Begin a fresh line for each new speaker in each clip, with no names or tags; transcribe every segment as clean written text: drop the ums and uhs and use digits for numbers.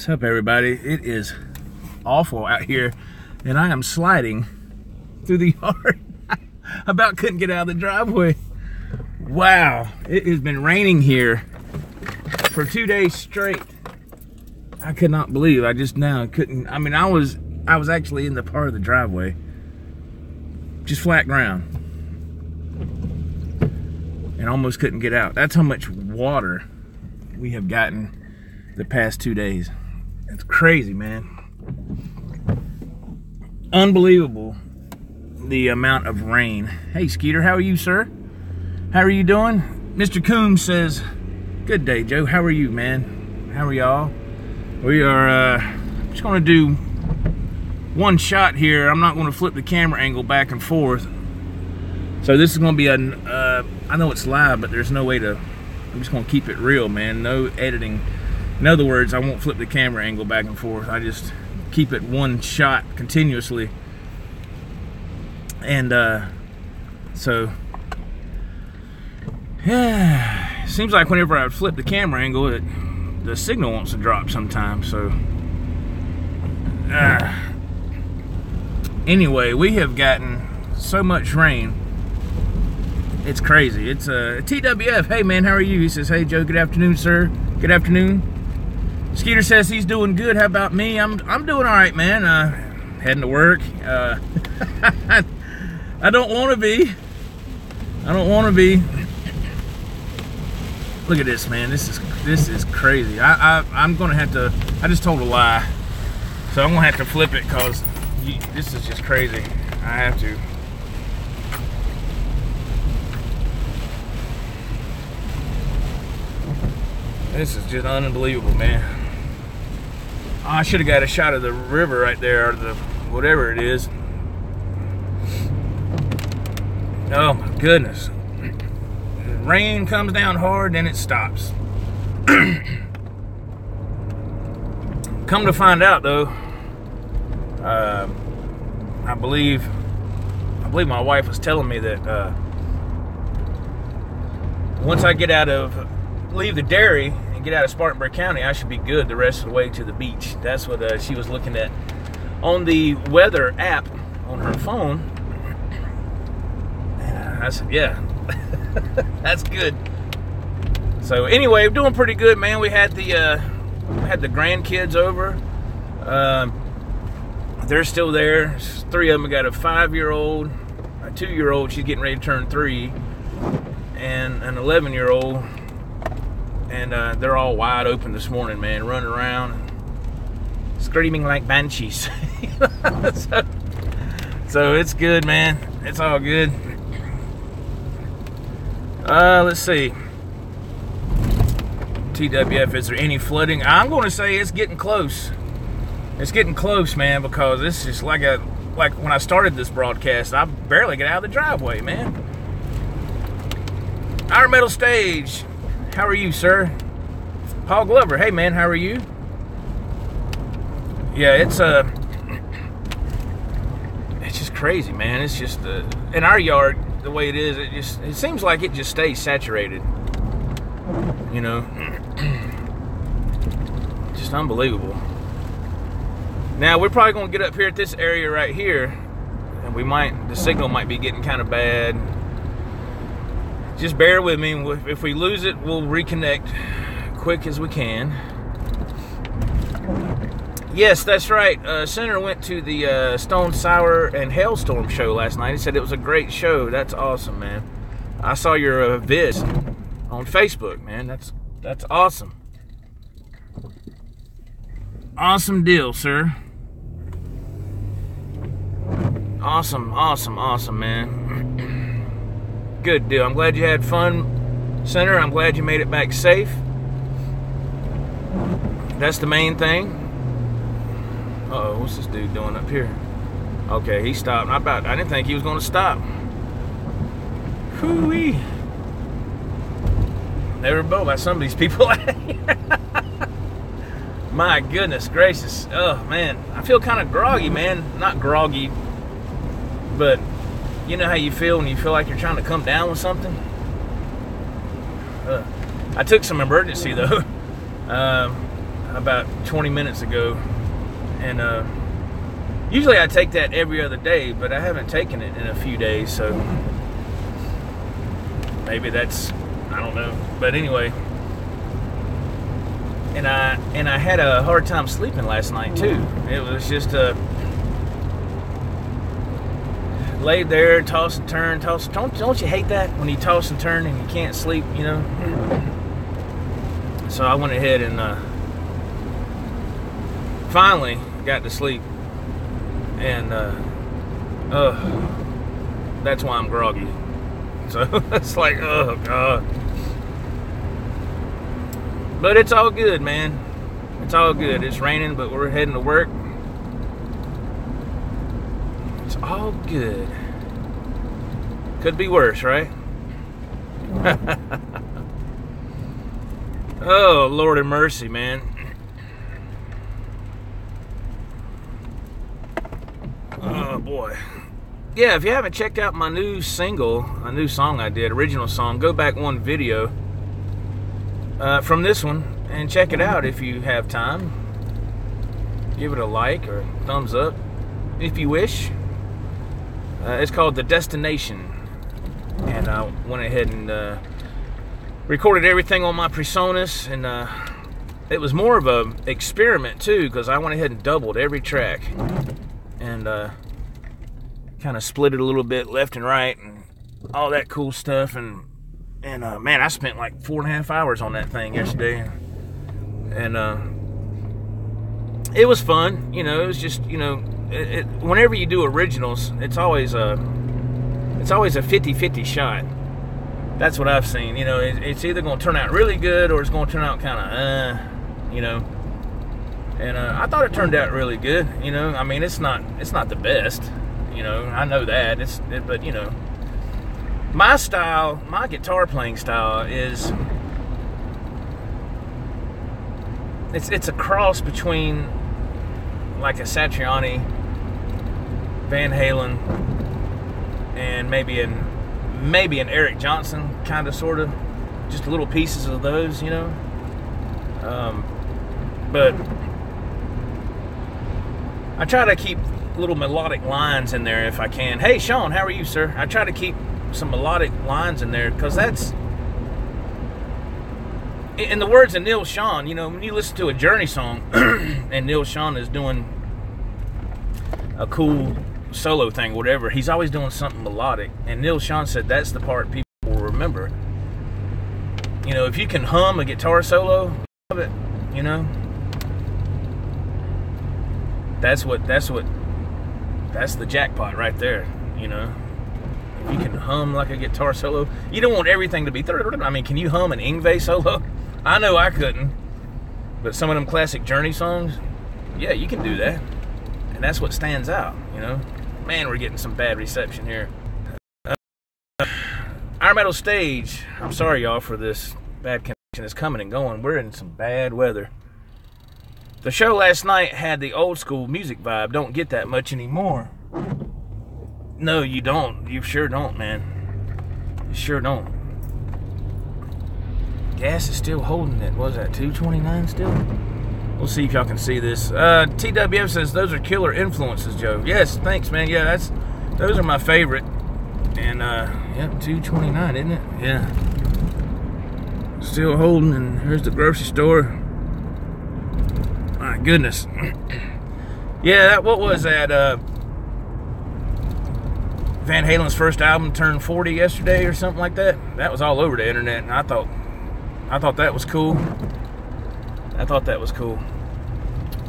What's up, everybody? It is awful out here, and I am sliding through the yard. I about couldn't get out of the driveway. Wow, it has been raining here for 2 days straight. I could not believe. I just now couldn't. I mean, I was actually in the part of the driveway, just flat ground, and almost couldn't get out. That's how much water we have gotten the past 2 days. It's crazy, man. Unbelievable, the amount of rain. Hey, Skeeter, how are you, sir? How are you doing? Mr. Coombs says, good day, Joe. How are you, man? How are y'all? We are just going to do one shot here. I'm not going to flip the camera angle back and forth. So this is going to be I know it's live, but there's no way to, I'm just going to keep it real, man. No editing. In other words, I won't flip the camera angle back and forth. I just keep it one shot continuously. And so, yeah, seems like whenever I flip the camera angle, the signal wants to drop sometimes. So, anyway, we have gotten so much rain. It's crazy. It's TWF. Hey, man, how are you? He says, hey, Joe, good afternoon, sir. Good afternoon. Skeeter says he's doing good. How about me? I'm doing all right, man. Heading to work. I don't want to be. I don't want to be. Look at this, man. This is crazy. I'm gonna have to. I just told a lie, so I'm gonna have to flip it because this is just crazy. I have to. This is just unbelievable, man. Oh, I should have got a shot of the river right there, or the whatever it is. Oh my goodness. The rain comes down hard, then it stops. Come to find out, though, I believe my wife was telling me that once I leave the dairy and get out of Spartanburg County, I should be good the rest of the way to the beach. That's what she was looking at on the weather app on her phone. I said, yeah, that's good. So anyway, we're doing pretty good, man. We had the grandkids over. They're still there. 3 of them. We got a 5-year-old, a 2-year-old. She's getting ready to turn 3, and an 11-year-old. And they're all wide open this morning, man, running around, screaming like banshees. So it's good, man. It's all good. Let's see. TWF, is there any flooding? I'm going to say it's getting close. It's getting close, man, because this is like when I started this broadcast, I barely get out of the driveway, man. Iron Metal Stage. How are you, sir? Paul Glover. Hey, man, how are you? Yeah, it's just crazy, man. It's just in our yard, the way it is, it seems like it just stays saturated. You know, just unbelievable. Now we're probably gonna get up here at this area right here, and the signal might be getting kind of bad. Just bear with me. If we lose it, we'll reconnect quick as we can. Yes, that's right. Senator went to the Stone Sour and Hailstorm show last night. He said it was a great show. That's awesome, man. I saw your vids on Facebook, man. That's awesome. Awesome deal, sir. Awesome, man. Good deal. I'm glad you had fun, Senator. I'm glad you made it back safe. That's the main thing. Uh-oh, what's this dude doing up here? Okay, he stopped. I didn't think he was going to stop. Hoo-wee. Never know about some of these people out here. My goodness gracious. Oh, man. I feel kind of groggy, man. Not groggy, but you know how you feel when you feel like you're trying to come down with something? I took some emergency, though. about 20 minutes ago, and usually I take that every other day, but I haven't taken it in a few days, so maybe that's, I don't know. But anyway, and I had a hard time sleeping last night too. It was just laid there, toss and turn, toss. Don't you hate that when you toss and turn and you can't sleep? You know. So I went ahead and finally got to sleep, and that's why I'm groggy. So it's like, oh God. But it's all good, man. It's all good. It's raining, but we're heading to work. It's all good. Could be worse, right? Oh, Lord have mercy, man. Oh, boy. Yeah, if you haven't checked out my new single, a new song I did, original song, go back one video from this one and check it out if you have time. Give it a like or thumbs up if you wish. It's called The Destination, and I went ahead and recorded everything on my PreSonus, and it was more of a experiment too, because I went ahead and doubled every track and kind of split it a little bit left and right and all that cool stuff, and man, I spent like 4.5 hours on that thing yesterday, and it was fun. You know, it was just, you know, whenever you do originals, it's always a 50-50 shot. That's what I've seen. You know, it's either going to turn out really good or it's going to turn out kind of, you know. And I thought it turned out really good. You know, I mean, it's not the best. You know, I know that. But you know, my style, my guitar playing style is it's a cross between like a Satriani, Van Halen, and maybe an Eric Johnson, kind of, sort of, just little pieces of those, you know. But I try to keep little melodic lines in there if I can. Hey, Sean, how are you, sir? I try to keep some melodic lines in there, because that's, in the words of Neil Schon, you know, when you listen to a Journey song and Neil Schon is doing a cool solo thing, whatever, he's always doing something melodic, and Neil Schon said that's the part people will remember. You know, if you can hum a guitar solo of it, you know, that's the jackpot right there. You know, if you can hum like a guitar solo, you don't want everything to be, I mean, can you hum an Yngwie solo? I know I couldn't, but some of them classic Journey songs, yeah, you can do that, and that's what stands out. You know, man, we're getting some bad reception here. Our Metal Stage, I'm sorry y'all for this bad connection. It's coming and going. We're in some bad weather. The show last night had the old school music vibe. Don't get that much anymore. No, you don't. You sure don't, man. You sure don't. Gas is still holding it. What was that, 229 still? We'll see if y'all can see this. TWF says, those are killer influences, Joe. Yes, thanks, man. Yeah, those are my favorite. And, yeah, 229, isn't it? Yeah. Still holding, and here's the grocery store. My goodness. Yeah, what was that? Van Halen's first album turned 40 yesterday or something like that. That was all over the internet, and I thought that was cool. I thought that was cool.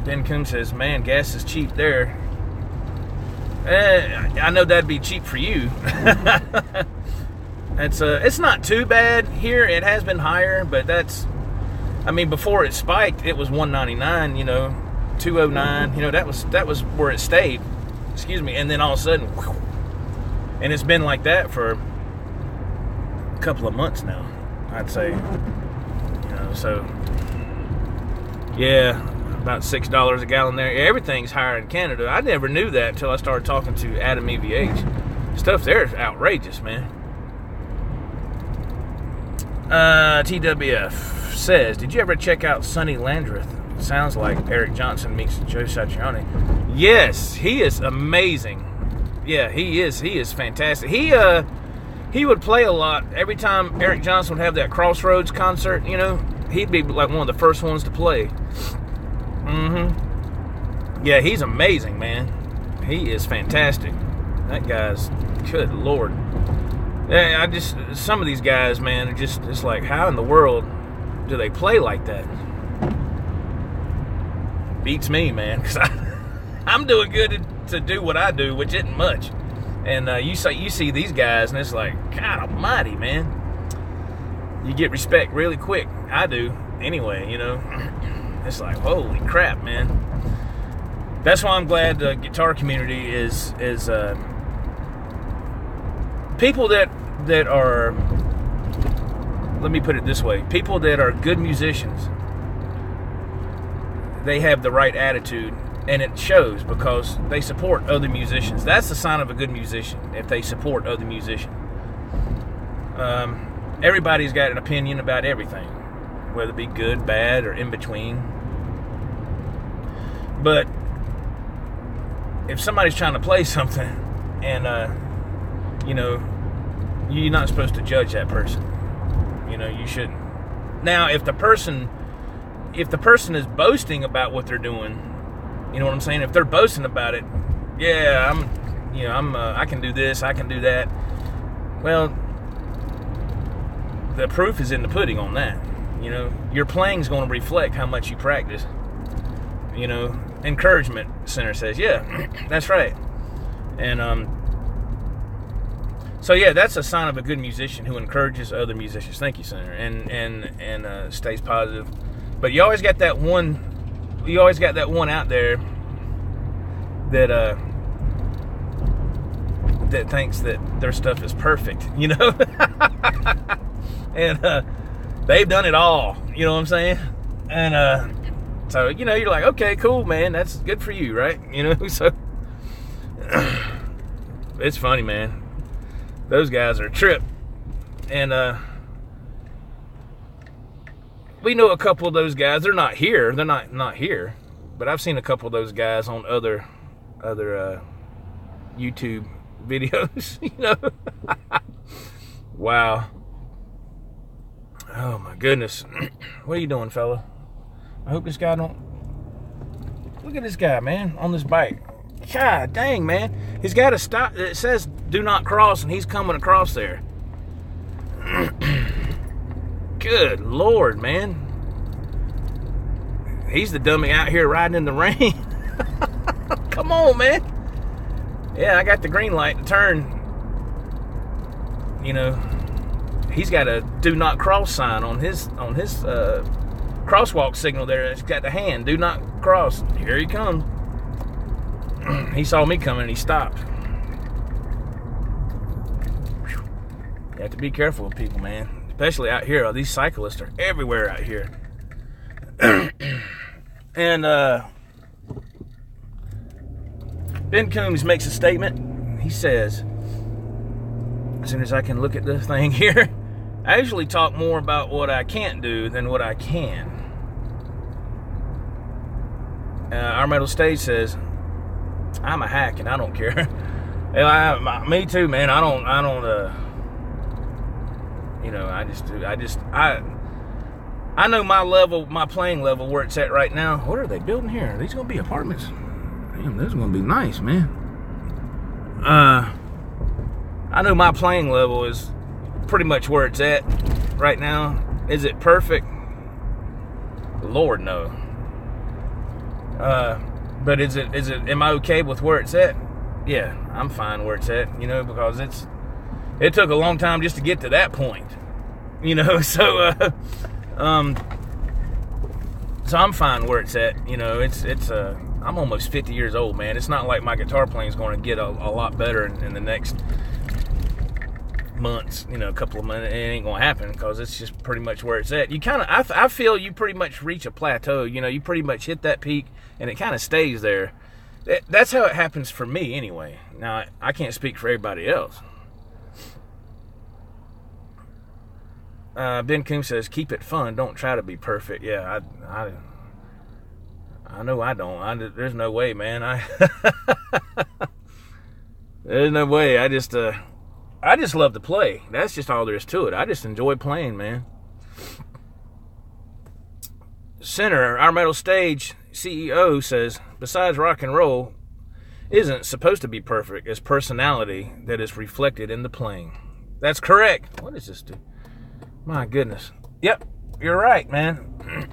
Ben Kuhn says, man, gas is cheap there. I know that'd be cheap for you. It's not too bad here. It has been higher, but that's, I mean, before it spiked, it was $1.99, you know, $2.09, you know, that was where it stayed. Excuse me. And then all of a sudden, whew, and it's been like that for a couple of months now, I'd say. You know, so yeah, about $6 a gallon there. Everything's higher in Canada. I never knew that until I started talking to Adam EVH. Stuff there is outrageous, man. TWF says, did you ever check out Sonny Landreth Sounds like Eric Johnson meets Joe Satriani. Yes, he is amazing. Yeah, he is. He is fantastic. He would play a lot. Every time Eric Johnson would have that Crossroads concert, you know, he'd be like one of the first ones to play. Yeah, he's amazing, man. He is fantastic. That guy's, good Lord. Yeah, some of these guys, man, are just, it's like, how in the world do they play like that? Beats me, man, because I'm doing good to do what I do, which isn't much. And you see these guys, and it's like, God almighty, man. You get respect really quick. I do, anyway, you know. It's like, holy crap, man. That's why I'm glad the guitar community is people that are, let me put it this way, people that are good musicians. They have the right attitude, and it shows because they support other musicians. That's the sign of a good musician, if they support other musicians. Everybody's got an opinion about everything, whether it be good, bad, or in between. But if somebody's trying to play something, and you know, you're not supposed to judge that person. You know, you shouldn't. Now, if the person is boasting about what they're doing, you know what I'm saying? If they're boasting about it, yeah, I can do this, I can do that. Well, the proof is in the pudding on that. You know, your playing's going to reflect how much you practice. You know, Encouragement Center says, yeah, that's right. And so yeah, that's a sign of a good musician who encourages other musicians. Thank you, Senator, and stays positive. But you always got that one. You always got that one out there that that thinks that their stuff is perfect. You know, and they've done it all. You know what I'm saying? And so you know, you're like, okay, cool, man. That's good for you, right? You know, so it's funny, man. Those guys are a trip, and we know a couple of those guys. They're not here. They're not here. But I've seen a couple of those guys on other YouTube videos. You know, wow. Oh my goodness. What are you doing, fella? I hope this guy don't. Look at this guy, man, on this bike. God dang, man. He's got to stop. It says do not cross, and he's coming across there. Good Lord, man. He's the dummy out here riding in the rain. Come on, man. Yeah, I got the green light to turn. You know, he's got a do not cross sign on his crosswalk signal there. It's got the hand, do not cross. Here he comes. He saw me coming and he stopped. You have to be careful with people, man. Especially out here. These cyclists are everywhere out here. And Ben Coombs makes a statement. He says, as soon as I can look at this thing here, I usually talk more about what I can't do than what I can. Our Metal Stage says, I'm a hack and I don't care. Me too, man. I don't you know, I know my level, my playing level, where it's at right now. What are they building here? Are these going to be apartments? Damn, this is going to be nice, man. I know my playing level is pretty much where it's at right now. Is it perfect? Lord, no. But am I okay with where it's at? Yeah, I'm fine where it's at, you know, because it took a long time just to get to that point, you know, so I'm fine where it's at, you know. I'm almost 50 years old, man. It's not like my guitar playing is going to get a lot better in the next months, you know, a couple of months. It ain't going to happen because it's just pretty much where it's at. You kind of, I feel you pretty much reach a plateau, you know. You pretty much hit that peak and it kind of stays there. That's how it happens for me anyway. Now, I can't speak for everybody else. Ben Coombs says, keep it fun. Don't try to be perfect. Yeah, I know I don't. There's no way, man. There's no way. I just love to play. That's just all there is to it. I just enjoy playing, man. Center, Our Metal Stage CEO says, besides rock and roll, isn't supposed to be perfect. It's personality that is reflected in the playing. That's correct. What does this do? My goodness. Yep, you're right, man.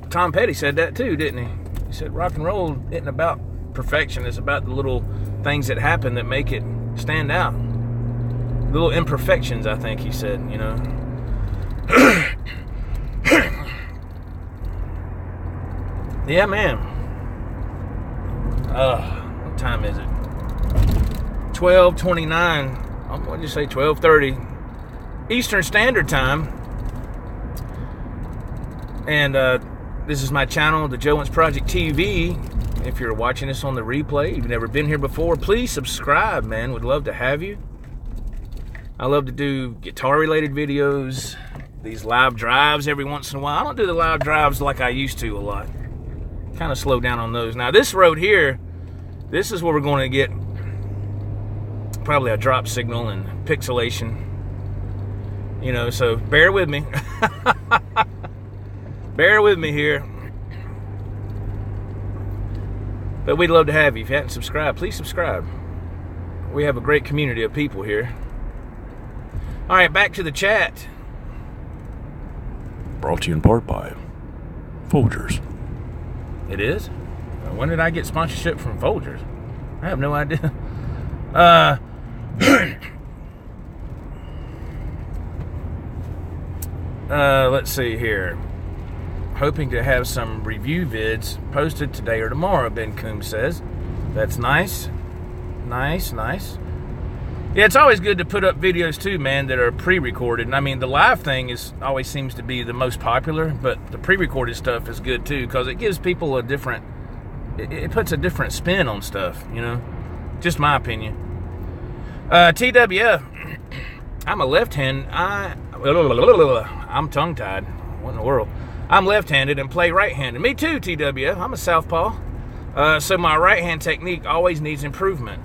Tom Petty said that too, didn't he? He said rock and roll isn't about perfection. It's about the little things that happen that make it stand out. Little imperfections, I think he said, you know. Yeah, man. What time is it? 12:29. What did you say? 12:30 Eastern Standard Time. And this is my channel, the Joe Wentz Project TV. If you're watching this on the replay, you've never been here before, please subscribe, man. Would love to have you. I love to do guitar-related videos, these live drives every once in a while. I don't do the live drives like I used to a lot. Kind of slow down on those. Now, this road here, this is where we're going to get probably a drop signal and pixelation. You know, so bear with me. Bear with me here. But we'd love to have you. If you haven't subscribed, please subscribe. We have a great community of people here. All right, back to the chat.
Brought to you in part by Folgers.
It is? When did I get sponsorship from Folgers? I have no idea. Let's see here. Hoping to have some review vids posted today or tomorrow, Ben Coombs says. That's nice. Nice, nice. Yeah, it's always good to put up videos too, man, that are pre-recorded. And I mean, the live thing always seems to be the most popular, but the pre-recorded stuff is good too, because it gives people a different, it puts a different spin on stuff, you know? Just my opinion. TWF, I'm a left-hand, I'm tongue-tied. What in the world? I'm left-handed and play right-handed. Me too, TWF. I'm a southpaw. So my right-hand technique always needs improvement.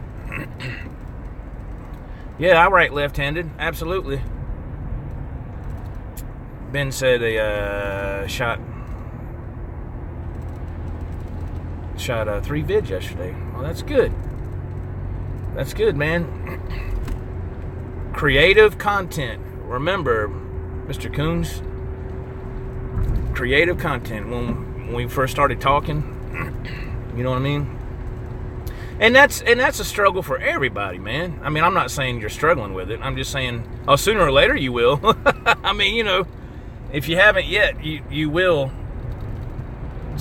Yeah, I write left-handed. Absolutely. Ben said shot 3 vids yesterday. Well, that's good. That's good, man. Creative content. Remember, Mr. Coombs, creative content. When we first started talking, you know what I mean? And that's a struggle for everybody, man. I mean, I'm not saying you're struggling with it. I'm just saying, oh, sooner or later you will. I mean, you know, if you haven't yet, you will.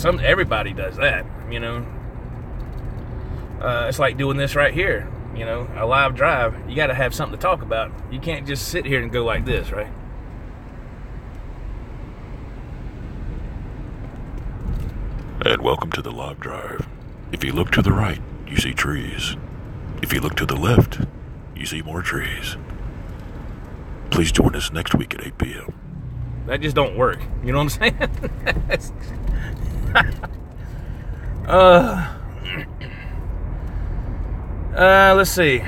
Everybody does that, you know. It's like doing this right here, you know, a live drive. You got to have something to talk about. You can't just sit here and go like this, right?
And welcome to the live drive. If you look to the right, you see trees. If you look to the left, you see more trees. Please join us next week at 8 p.m.
That just don't work. You know what I'm saying? Let's see.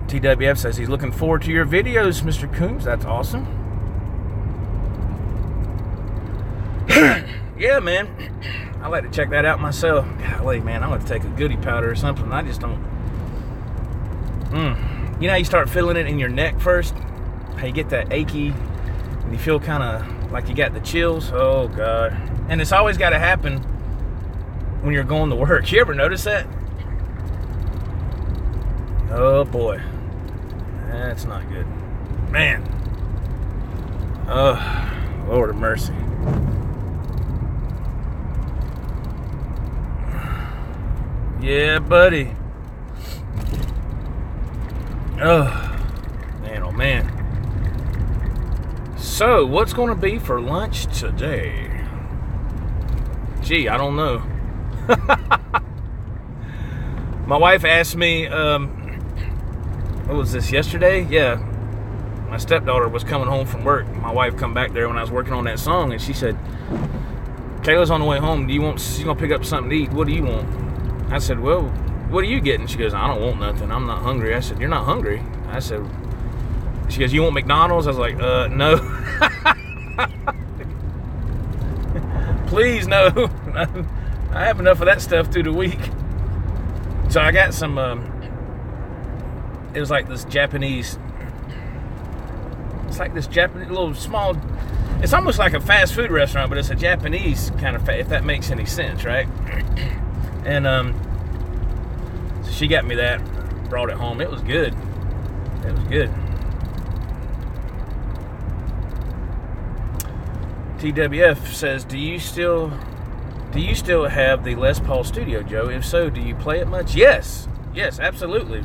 TWF says he's looking forward to your videos, Mr. Coombs. That's awesome. Yeah, man. I like to check that out myself. Golly, man, I'm going to take a goody powder or something. I just don't. You know how you start feeling it in your neck first? How you get that achy and you feel kind of like you got the chills? Oh, God. And it's always got to happen when you're going to work. You ever notice that? Oh, boy. That's not good. Man. Oh, Lord of mercy. Yeah, buddy. Oh, man, oh, man. So, what's going to be for lunch today? Gee, I don't know. My wife asked me, what was this, yesterday? Yeah. My stepdaughter was coming home from work. My wife come back there when I was working on that song, and she said, Kayla's on the way home. She's going to pick up something to eat. What do you want? I said, well, what are you getting? She goes, I don't want nothing. I'm not hungry. I said, you're not hungry? I said, she goes, you want McDonald's? I was like, no. Please, no. No. I have enough of that stuff through the week. So I got some, it was like this Japanese, it's like this Japanese little small, it's almost like a fast food restaurant, but it's a Japanese kind of, if that makes any sense, right? And so she got me that, brought it home. It was good. It was good. TWF says, do you still have the Les Paul Studio, Joe? If so, do you play it much? Yes, absolutely,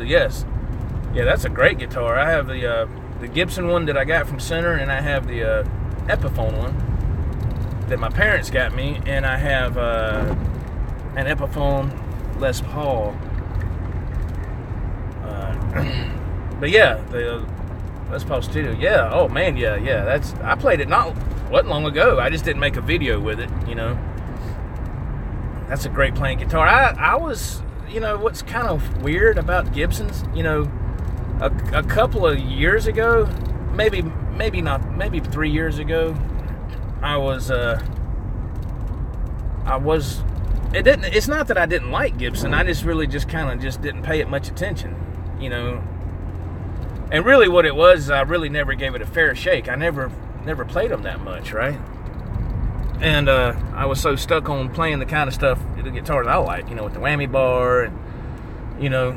yes. Yeah, that's a great guitar. I have the Gibson one that I got from Center, and I have the Epiphone one that my parents got me, and I have an Epiphone Les Paul. But yeah, the Les Paul Studio. Yeah, oh man, yeah. I played it wasn't long ago. I just didn't make a video with it, you know. That's a great playing guitar. I was, you know, what's kind of weird about Gibsons, you know, a couple of years ago, maybe 3 years ago, it's not that I didn't like Gibson. I just really just didn't pay it much attention, you know. And really what it was, I really never gave it a fair shake. I never played them that much, right? And I was so stuck on playing the kind of stuff, the guitars I like, you know, with the whammy bar, and, you know,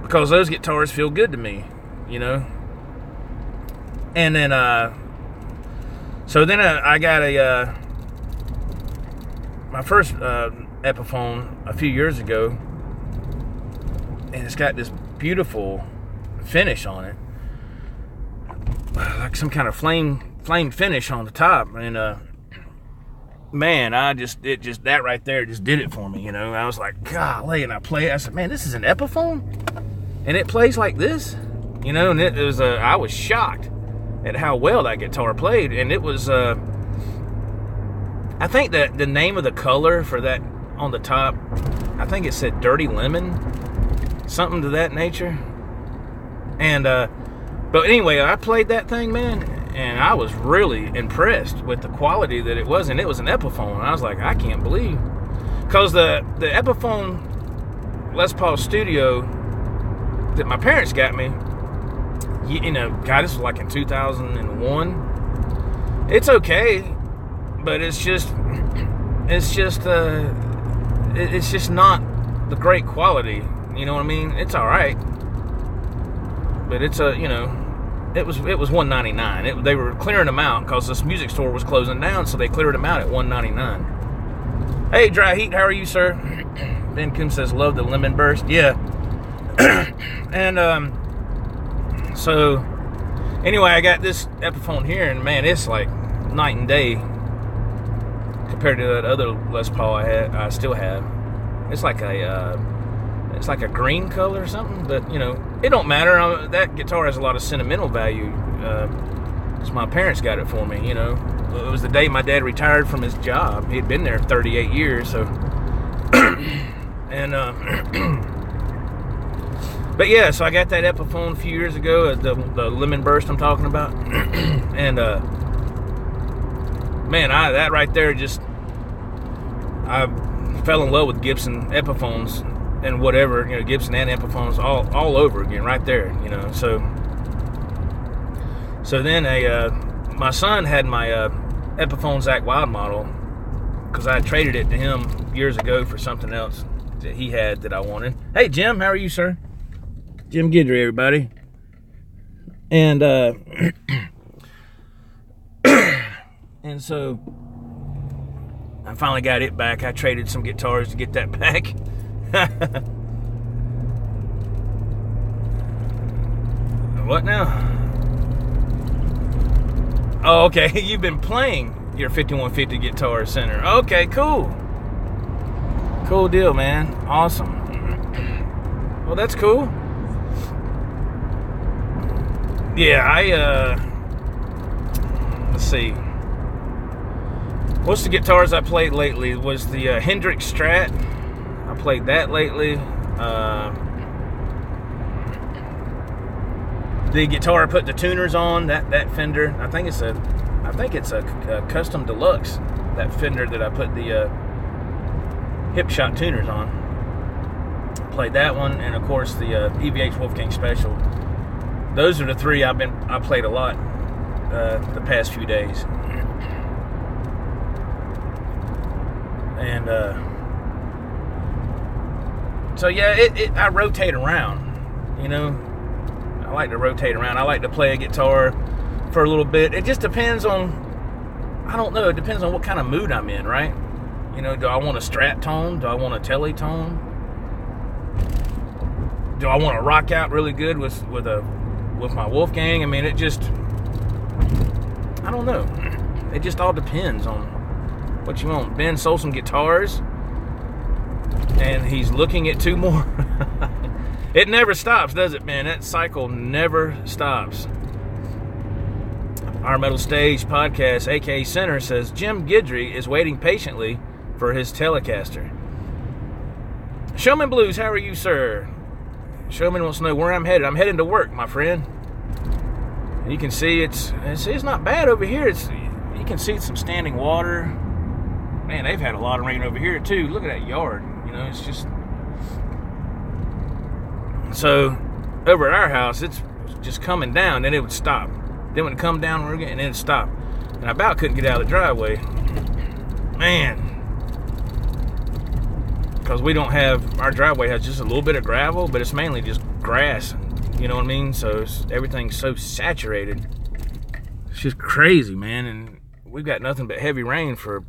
because those guitars feel good to me, you know. And then, so then I got my first Epiphone a few years ago, and it's got this beautiful finish on it, like some kind of flame finish on the top, and man, that right there just did it for me, you know. I was like, golly, and I said, man, this is an Epiphone, and it plays like this, you know. And it was I was shocked at how well that guitar played, and it was I think that the name of the color for that on the top, I think it said Dirty Lemon, something to that nature. And but anyway, I played that thing, man, and I was really impressed with the quality that it was, and it was an Epiphone. And I was like, I can't believe, because the Epiphone Les Paul Studio that my parents got me, you know, God, this was like in 2001. It's okay, but it's just not the great quality. You know what I mean? It's all right, but it's you know, it was $199. They were clearing them out because this music store was closing down, so they cleared them out at $199. Hey, Dry Heat, how are you, sir? Ben Coon says, love the lemon burst. Yeah. And so anyway, I got this Epiphone here, and man, it's like night and day compared to that other Les Paul I still have. It's like a green color or something, but you know, it don't matter. That guitar has a lot of sentimental value. Because my parents got it for me, you know. It was the day my dad retired from his job. He'd been there 38 years, so and but yeah, so I got that Epiphone a few years ago, the Lemon Burst I'm talking about. And man, that right there, just I fell in love with Gibson Epiphones and whatever, you know, Gibson and Epiphones all over again right there, you know. So then my son had my Epiphone Zakk Wylde model, because I traded it to him years ago for something else that he had that I wanted. Hey, Jim, how are you, sir? Jim Guidry, everybody. And and so I finally got it back. I traded some guitars to get that back. What now? Oh, okay. You've been playing your 5150 Guitar Center. Okay, cool. Cool deal, man. Awesome. Well, that's cool. Yeah, let's see. What's the guitars I played lately? Was the Hendrix Strat. I played that lately. The guitar I put the tuners on, that Fender. I think it's a custom deluxe. That Fender that I put the hip shot tuners on. Played that one, and of course the EVH Wolfgang Special. Those are the three I played a lot the past few days. And so yeah, I rotate around, you know. I like to rotate around. I like to play a guitar for a little bit. It just depends on, I don't know, it depends on what kind of mood I'm in, right? You know, do I want a Strat tone? Do I want a Tele tone? Do I want to rock out really good with my Wolfgang? I mean, it just, I don't know. It just all depends on what you want. Ben sold some guitars, and he's looking at two more. It never stops, does it, man? That cycle never stops. Our Metal Stage podcast, aka Center, says Jim Guidry is waiting patiently for his Telecaster. Showman Blues, how are you, sir? Showman wants to know where I'm headed. I'm heading to work, my friend. And you can see it's not bad over here. You can see some standing water. Man, they've had a lot of rain over here too. Look at that yard. You know, it's just. So over at our house, it's just coming down, then it would stop. Then it would come down and then it'd stop. And I about couldn't get out of the driveway. Man. Because we don't have, our driveway has just a little bit of gravel, but it's mainly just grass. You know what I mean? So everything's so saturated. It's just crazy, man. And we've got nothing but heavy rain for,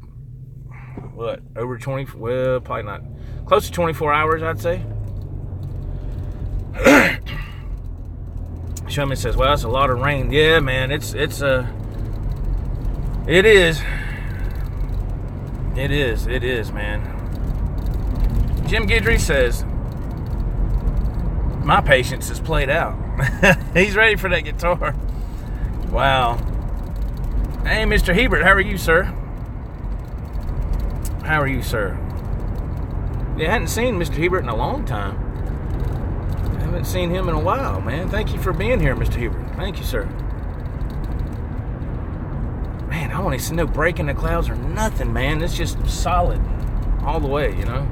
what, over 20, well, probably not, close to 24 hours, I'd say. Showman says, well, that's a lot of rain. Yeah, man, it is. It is, man. Jim Guidry says, my patience is played out. He's ready for that guitar. Wow. Hey, Mr. Hebert, how are you, sir? How are you, sir? Yeah, I hadn't seen Mr. Hebert in a long time. I haven't seen him in a while, man. Thank you for being here, Mr. Hebert. Thank you, sir. Man, I want to see no break in the clouds or nothing, man. It's just solid all the way, you know?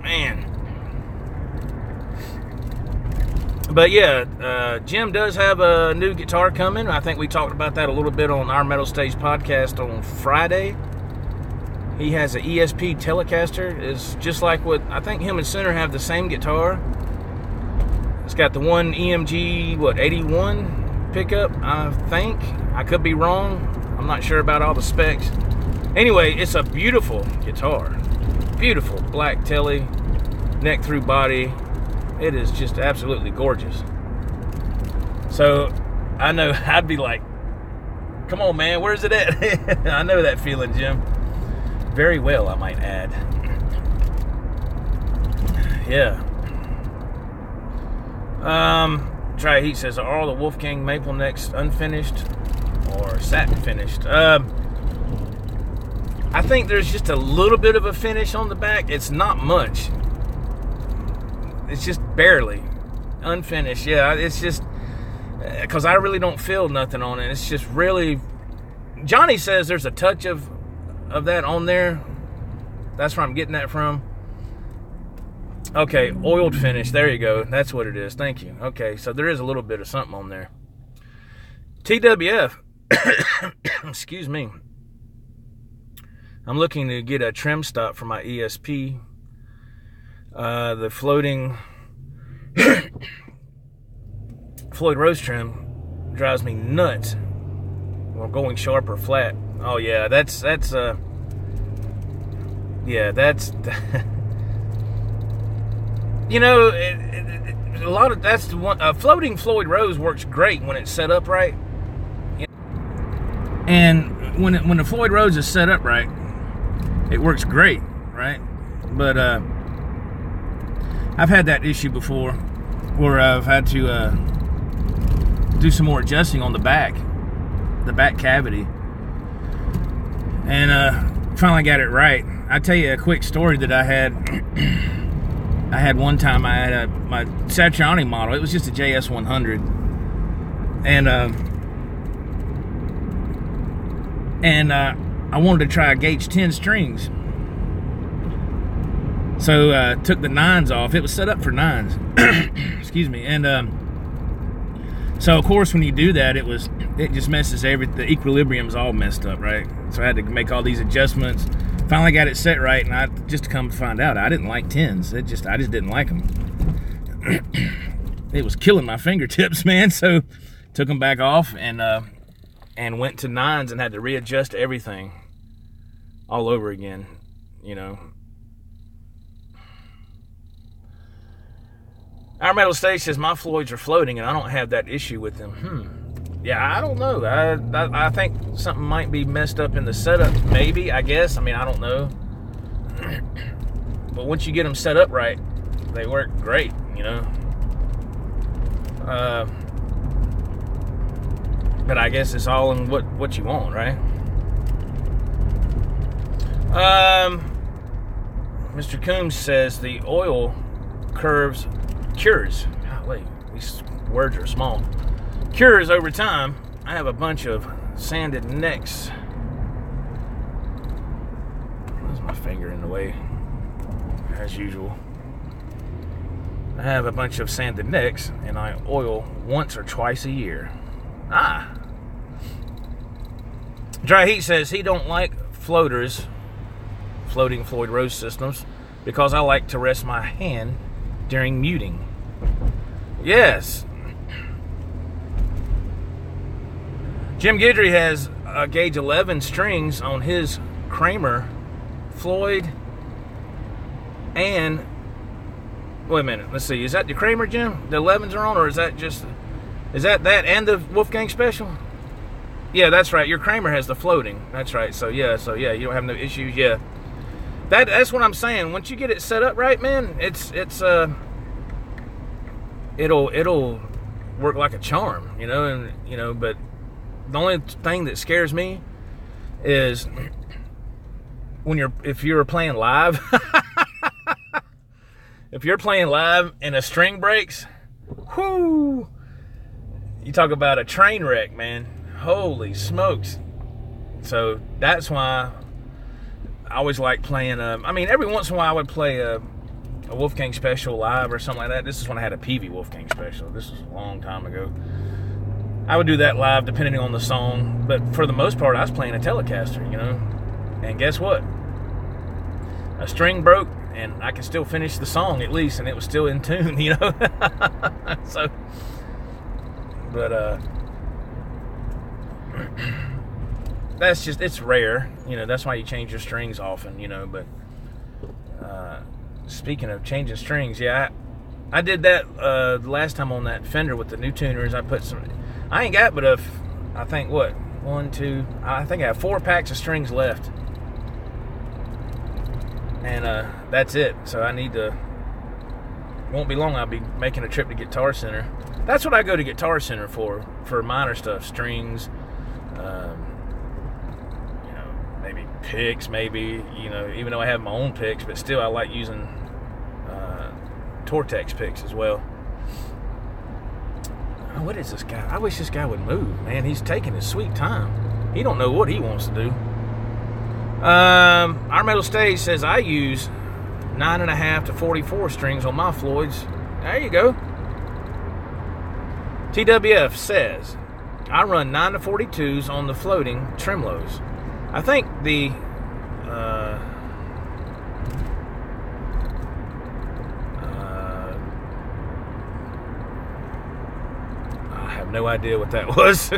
Man. But yeah, Jim does have a new guitar coming. I think we talked about that a little bit on our Metal Stage podcast on Friday. He has an ESP Telecaster. It's just like what, I think him and Center have the same guitar. It's got the one EMG, 81 pickup, I think. I could be wrong. I'm not sure about all the specs. Anyway, it's a beautiful guitar. Beautiful black Tele, neck through body. It is just absolutely gorgeous. So, I know I'd be like, come on, man, where's it at? I know that feeling, Jim. Very well, I might add. Yeah. Try Heat says, are all the Wolfgang Maple necks unfinished or satin finished? I think there's just a little bit of a finish on the back. It's not much. It's just barely unfinished. Yeah, it's just because I really don't feel nothing on it. It's just really. Johnny says there's a touch of that on there. That's where I'm getting that from. Okay, oiled finish. There you go. That's what it is. Thank you. Okay, so there is a little bit of something on there. TWF. Excuse me. I'm looking to get a trim stop for my ESP. The floating Floyd Rose trim drives me nuts. Well, going sharp or flat. Oh yeah, that's you know, a lot of that's the one. Floating Floyd Rose works great when it's set up right, and when the Floyd Rose is set up right, it works great, right? But I've had that issue before, where I've had to do some more adjusting on the back cavity, And finally got it right. I'll tell you a quick story that I had. I had one time, I had my Satriani model. It was just a JS100. And I wanted to try gauge 10 strings. So took the 9s off. It was set up for 9s. Excuse me. And so of course when you do that, it just messes everything. The equilibrium's all messed up, right? So I had to make all these adjustments. Finally got it set right, and I just come to find out I didn't like 10s. I just didn't like them. It was killing my fingertips, man. So took them back off and went to 9s and had to readjust everything all over again, you know. Our Metal Stage says my Floyds are floating and I don't have that issue with them. Yeah, I don't know. I think something might be messed up in the setup, maybe, I guess. I mean, I don't know. But once you get them set up right, they work great, you know. But I guess it's all in what you want, right? Mr. Coombs says the oil curves cures. Golly, these words are small. Cures over time. I have a bunch of sanded necks. There's my finger in the way, as usual. I have a bunch of sanded necks, and I oil once or twice a year. Dry Heat says he don't like floaters, floating Floyd Rose systems, because I like to rest my hand during muting. Yes. Jim Guidry has gauge 11 strings on his Kramer Floyd. And wait a minute, let's see, is that the Kramer, Jim? The 11s are on, or is that just, is that and the Wolfgang Special? Yeah, that's right, your Kramer has the floating. That's right. So yeah, you don't have no issues. Yeah, that's what I'm saying. Once you get it set up right, man, it'll work like a charm, you know. And you know, but the only thing that scares me is if you're playing live. If you're playing live and a string breaks, whoo, you talk about a train wreck, man. Holy smokes. So that's why I always like playing, I mean, every once in a while I would play a Wolfgang Special live or something like that. This is when I had a Peavey Wolfgang Special. This was a long time ago. I would do that live depending on the song, but for the most part I was playing a Telecaster, you know. And guess what? A string broke and I could still finish the song at least, and it was still in tune, you know. So, but that's just, it's rare, you know. That's why you change your strings often, you know. But speaking of changing strings, yeah, I did that the last time on that Fender with the new tuners. I put some, I ain't got but I think what, 1, 2, I think I have 4 packs of strings left. And that's it. So I need to, won't be long, I'll be making a trip to Guitar Center. That's what I go to Guitar Center for minor stuff, strings, you know, maybe picks, maybe, you know, even though I have my own picks, but still I like using Tortex picks as well. Oh, what is this guy? I wish this guy would move, man. He's taking his sweet time. He don't know what he wants to do. Our Metal Stage says I use 9.5 to 44 strings on my Floyds. There you go. TWF says I run 9 to 42s on the floating tremolos. I think the I have no idea what that was.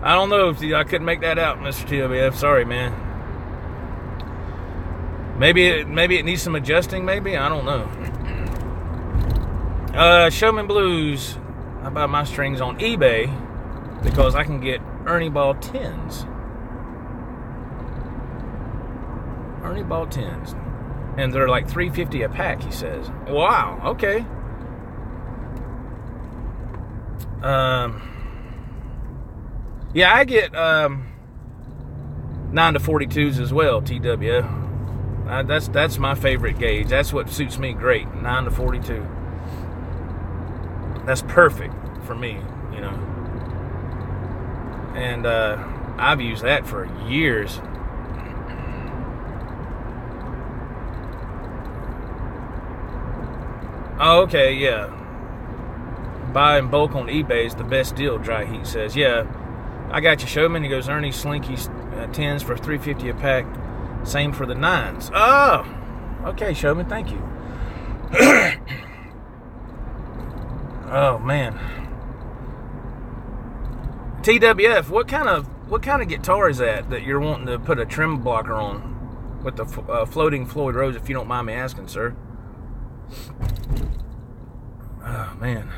I don't know if I couldn't make that out, Mr. TWF. Sorry, man. Maybe it needs some adjusting, maybe? I don't know. Showman Blues, I buy my strings on eBay because I can get Ernie Ball 10s. Ernie Ball 10s. And they're like $3.50 a pack, he says. Wow, okay. Yeah, I get 9 to 42s as well, TWF. That's my favorite gauge. That's what suits me great, 9 to 42. That's perfect for me, you know. And I've used that for years. Oh, okay, yeah. Buy in bulk on eBay is the best deal, Dry Heat says. Yeah, I got you, Showman. He goes, Ernie Slinky 10s for $3.50 a pack. Same for the 9s. Oh, okay, Showman, thank you. Oh, man. TWF, what kind of guitar is that you're wanting to put a trim blocker on with the floating Floyd Rose, if you don't mind me asking, sir? Oh, man.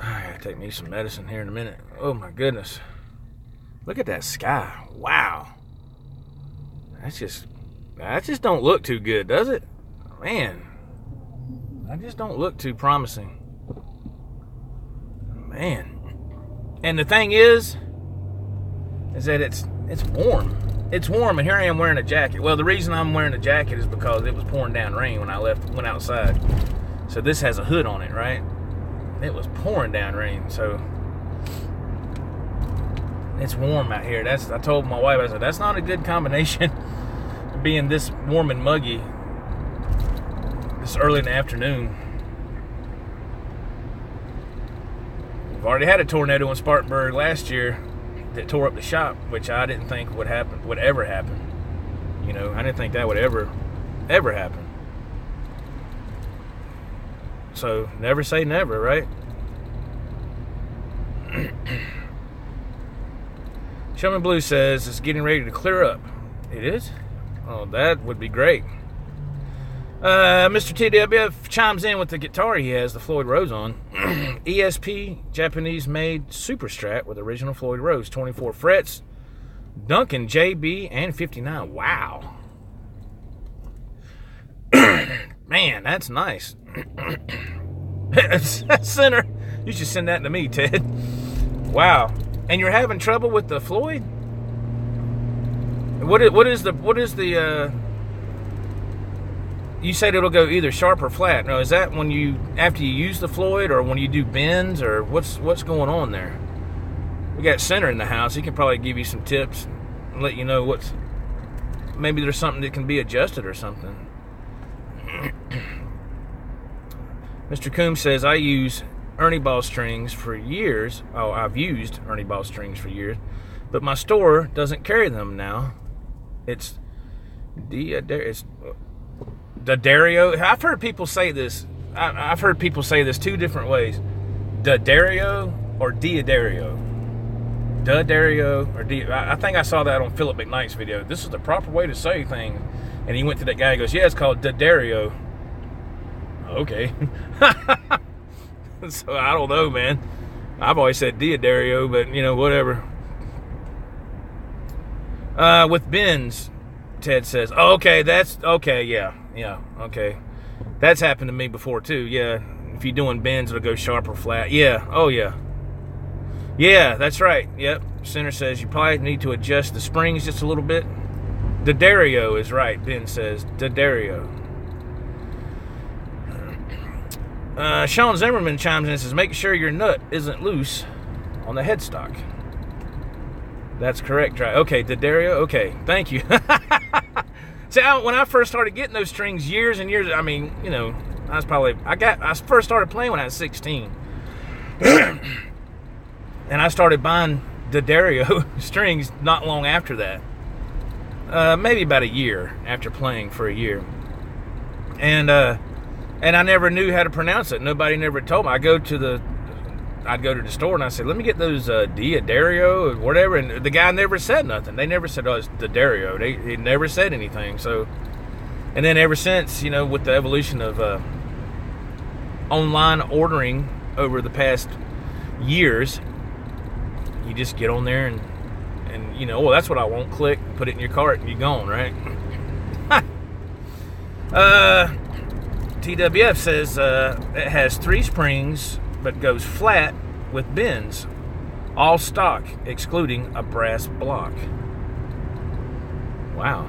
I gotta take me some medicine here in a minute. Oh, my goodness. Look at that sky. Wow. That just don't look too good, does it? Man. That just don't look too promising. Man. And the thing is that it's warm. It's warm, and here I am wearing a jacket. Well, the reason I'm wearing a jacket is because it was pouring down rain when I went outside. So this has a hood on it, right? It was pouring down rain, so it's warm out here. I told my wife, I said, that's not a good combination, being this warm and muggy this early in the afternoon. We've already had a tornado in Spartanburg last year that tore up the shop, which I didn't think would ever happen. You know, I didn't think that would ever happen. So, never say never, right? Showman Blue says it's getting ready to clear up. It is? Oh, that would be great. Mr. TWF chimes in with the guitar he has, the Floyd Rose on. ESP, Japanese-made Super Strat with original Floyd Rose, 24 frets, Duncan JB, and 59. Wow. Man, that's nice. Center, you should send that to me, Ted. Wow. And you're having trouble with the Floyd? What is the you said it'll go either sharp or flat. Now, is that after you use the Floyd, or when you do bends, or what's going on there? We got Center in the house. He can probably give you some tips and let you know maybe there's something that can be adjusted or something. Mr. Coombs says, I use Ernie Ball strings for years. Oh, I've used Ernie Ball strings for years, but my store doesn't carry them now. It's D'Addario. I've heard people say this. I've heard people say this two different ways. D'Addario or D'Addario. D'Addario or I think I saw that on Philip McKnight's video. This is the proper way to say things. And he went to that guy and goes, yeah, it's called D'Addario. Okay. So I don't know, man. I've always said D'Addario, but, you know, whatever. With bends, Ted says, oh, okay, yeah, okay. That's happened to me before, too, yeah. If you're doing bends, it'll go sharp or flat. Yeah, oh, yeah. Yeah, that's right, yep. Center says you probably need to adjust the springs just a little bit. D'Addario is right, Ben says. D'Addario. Sean Zimmerman chimes in and says, make sure your nut isn't loose on the headstock. That's correct, right? Okay, D'Addario, okay, thank you. See, when I first started getting those strings years and years, I mean, you know, I first started playing when I was 16. And I started buying D'Addario strings not long after that. Maybe about a year after playing for a year. And I never knew how to pronounce it. Nobody never told me. I'd go to the store and I said, let me get those D'Addario or whatever. And the guy never said nothing. They never said, oh, it's D'Addario. They never said anything. So, and then ever since, you know, with the evolution of online ordering over the past years, you just get on there and you know, well, that's what I want. Click, put it in your cart, and you're gone, right? TWF says it has 3 springs, but goes flat with bends. All stock, excluding a brass block. Wow.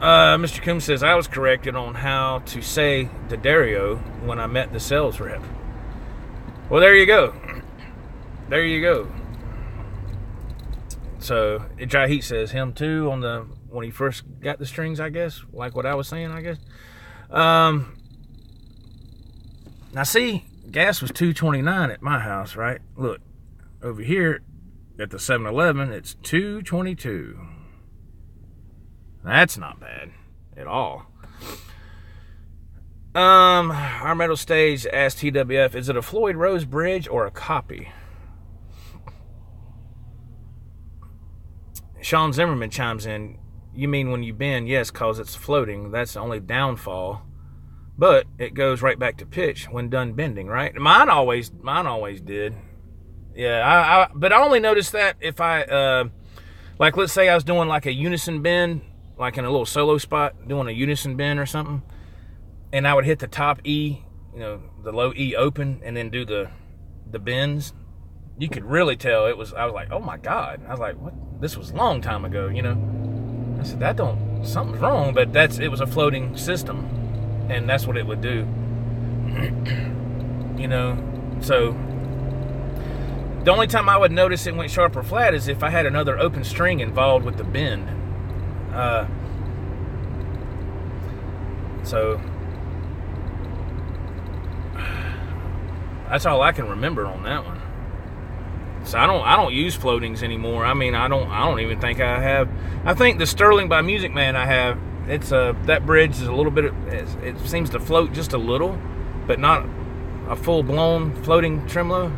Mr. Coombs says, I was corrected on how to say D'Addario when I met the sales rep. Well, there you go. There you go. So, Dry Heat says, him too, when he first got the strings, I guess. Like what I was saying, I guess. Now, see, gas was $2.29 at my house, right? Look, over here at the 7-Eleven, it's $2.22. That's not bad at all. Our metal stage asked TWF, is it a Floyd Rose bridge or a copy? Sean Zimmerman chimes in, you mean when you bend? Yes, because it's floating. That's the only downfall. But it goes right back to pitch when done bending, right? Mine always did. Yeah, but I only noticed that if I, like, let's say I was doing like a unison bend, like in a little solo spot, doing a unison bend or something, and I would hit the top E, the low E open, and then do the bends. You could really tell I was like, oh my God. I was like, what? This was a long time ago, I said, something's wrong, but it was a floating system, and that's what it would do. So the only time I would notice it went sharp or flat is if I had another open string involved with the bend. So that's all I can remember on that one. So I don't use floatings anymore. I mean, I don't even think I have. I think the Sterling by Music Man I have, it's that bridge is a little bit, it seems to float just a little, but not a full-blown floating tremolo.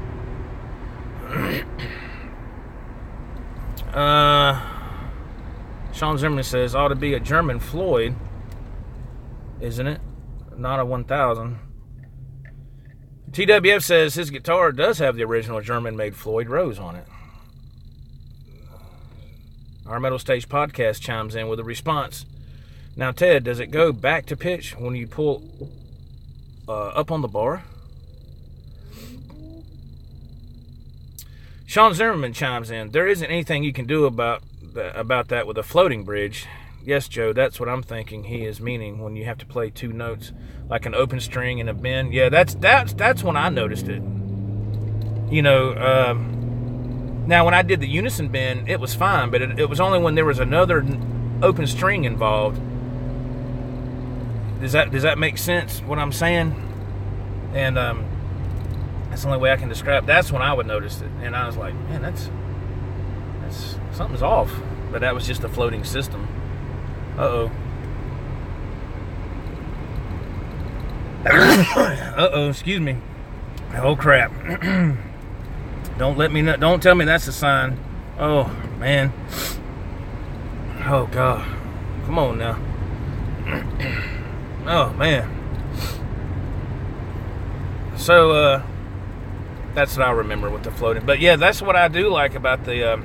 Sean Zimmerman says, ought to be a German Floyd, isn't it? Not a 1000. TWF says his guitar does have the original German-made Floyd Rose on it. Our Metal Stage podcast chimes in with a response. Now, Ted, does it go back to pitch when you pull up on the bar? Sean Zimmerman chimes in. There isn't anything you can do about that with a floating bridge. Yes, Joe, that's what I'm thinking he is meaning when you have to play two notes, like an open string and a bend. Yeah, that's when I noticed it. Now when I did the unison bend, it was fine, but it was only when there was another open string involved. Does that make sense, what I'm saying? And that's the only way I can describe. That's when I would notice it, and I was like, man, that's something's off. But that was just a floating system. Uh-oh. Uh-oh, excuse me. Oh, crap. Don't tell me that's a sign. Oh, man. Oh, God. Come on now. Oh, man. So, that's what I remember with the floating. But, yeah, that's what I do like about the...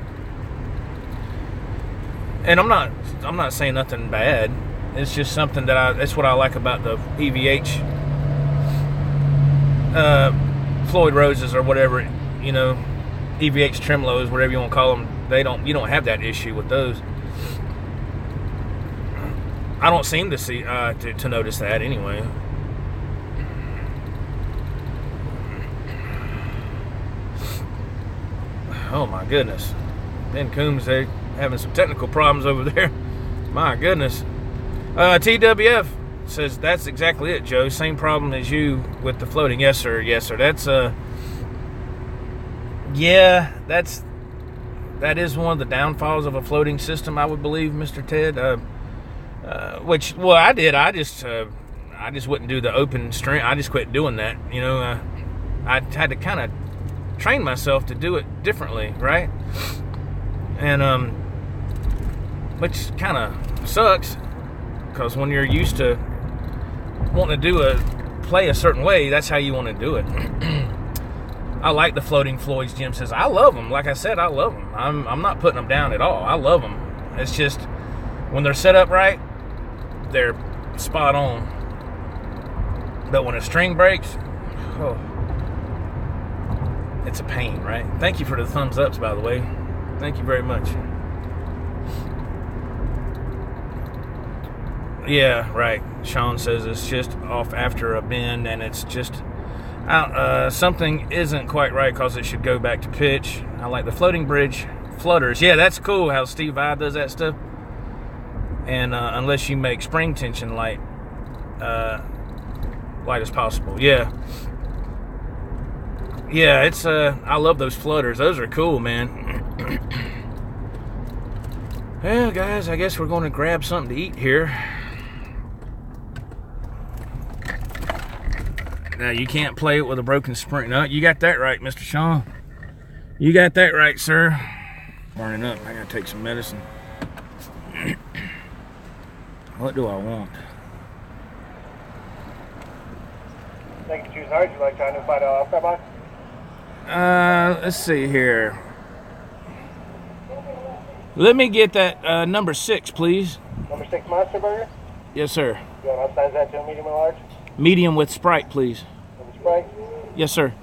and I'm not saying nothing bad. It's just something that's what I like about the EVH Floyd Roses or whatever, EVH tremolos, whatever you want to call them. You don't have that issue with those. I don't seem to see to notice that anyway. Oh my goodness, Ben Coombs, they having some technical problems over there. My goodness. TWF says that's exactly it, Joe. Same problem as you with the floating. Yes, sir. Yes, sir. That's yeah, that is one of the downfalls of a floating system, I would believe, Mr. Ted. I did. I just wouldn't do the open string. I just quit doing that. I had to kind of train myself to do it differently, right? And which kind of sucks, because when you're used to wanting to play a certain way, that's how you want to do it. I like the floating Floyds. Jim says, I love them. Like I said, I love them. I'm not putting them down at all. I love them. It's just when they're set up right, they're spot on. But when a string breaks, it's a pain, right? Thank you for the thumbs ups, by the way. Thank you very much. Yeah, right. Sean says it's just off after a bend, and it's just out. Something isn't quite right because it should go back to pitch. I like the floating bridge flutters. Yeah, that's cool how Steve Vai does that stuff. And unless you make spring tension light as possible. Yeah. Yeah, it's I love those flutters. Those are cool, man. Well, guys, I guess we're going to grab something to eat here. Now, you can't play it with a broken spring. No, you got that right, Mr. Sean. You got that right, sir. Burning up. I got to take some medicine. What do I want?
Thank you, choose hard. Would you like to find out off box?
Let's see here. Let me get that number 6, please.
Number 6 Monster Burger?
Yes, sir.
You want to upsize that to a medium or large?
Medium with Sprite, please.
With Sprite?
Yes, sir.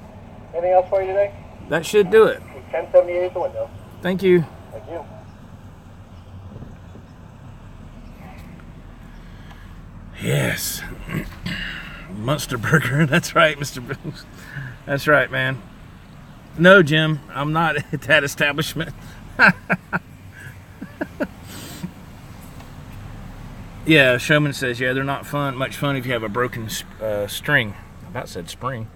Anything else for you today?
That should do it.
1078 at the window.
Thank you.
Thank you.
Yes. Monster Burger. That's right, Mr. Bruce. That's right, man. No, Jim, I'm not at that establishment. Yeah, Showman says, yeah, they're not much fun if you have a broken string. I about said spring.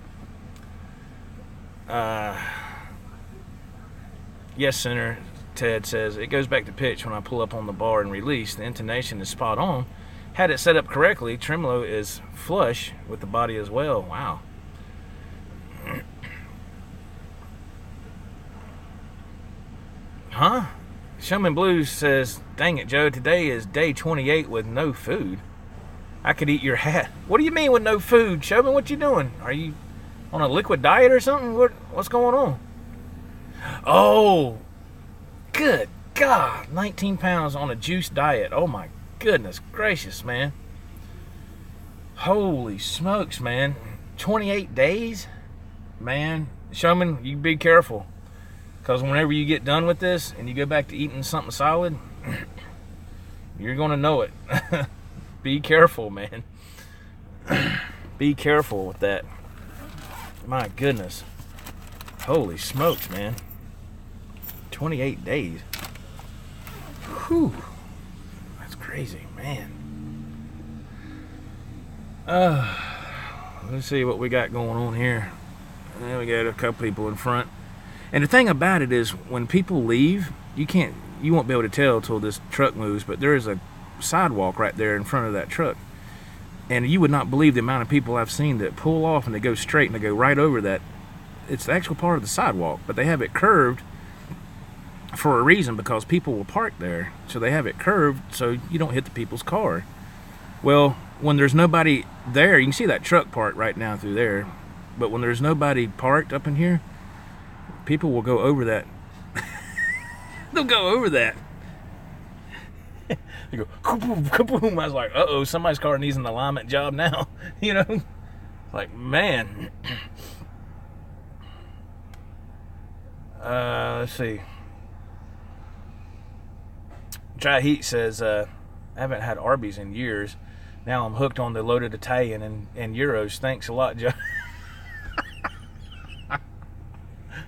Yes, Senator Ted says, it goes back to pitch when I pull up on the bar and release. The intonation is spot on. Had it set up correctly, tremolo is flush with the body as well. Wow. Huh? Showman Blues says, dang it, Joe, today is day 28 with no food. I could eat your hat. What do you mean with no food, Showman? What you doing? Are you on a liquid diet or something? What's going on? Oh, good God. 19 pounds on a juice diet. Oh, my goodness gracious, man. Holy smokes, man. 28 days? Man, Showman, you be careful. Because whenever you get done with this and you go back to eating something solid, you're going to know it. Be careful, man. Be careful with that. My goodness. Holy smokes, man. 28 days. Whew. That's crazy, man. Let's see what we got going on here. We got a couple people in front. And the thing about it is, when people leave, you won't be able to tell till this truck moves, but there is a sidewalk right there in front of that truck. And you would not believe the amount of people I've seen that pull off and they go straight and they go right over that. It's the actual part of the sidewalk, but they have it curved for a reason, because people will park there. So they have it curved so you don't hit the people's car. Well, when there's nobody there, you can see that truck parked right now through there. But when there's nobody parked up in here, people will go over that. They'll go over that. They go, kaboom, kaboom. I was like, uh-oh, somebody's car needs an alignment job now. You know? Like, man. Let's see. Dry Heat says, I haven't had Arby's in years. Now I'm hooked on the loaded Italian and Euros. Thanks a lot, Joe.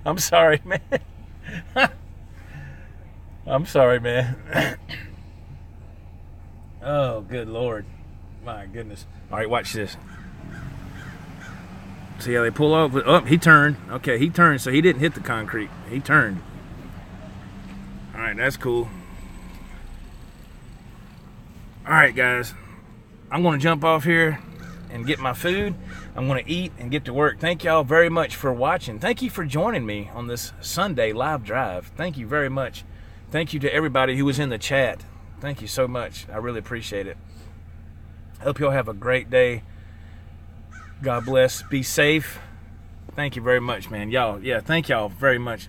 I'm sorry, man. I'm sorry, man. Oh, good Lord. My goodness. All right, watch this. See how they pull off? Oh, he turned. Okay, he turned, so he didn't hit the concrete. He turned. All right, that's cool. All right, guys. I'm going to jump off here and get my food. I'm going to eat and get to work. Thank y'all very much for watching. Thank you for joining me on this Sunday live drive. Thank you very much. Thank you to everybody who was in the chat. Thank you so much. I really appreciate it. I hope y'all have a great day. God bless. Be safe. Thank you very much, man. Y'all, yeah, thank y'all very much.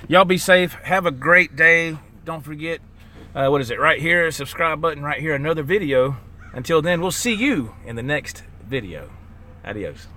Y'all be safe. Have a great day. Don't forget, what is it? Right here, subscribe button right here, another video. Until then, we'll see you in the next video. Adios.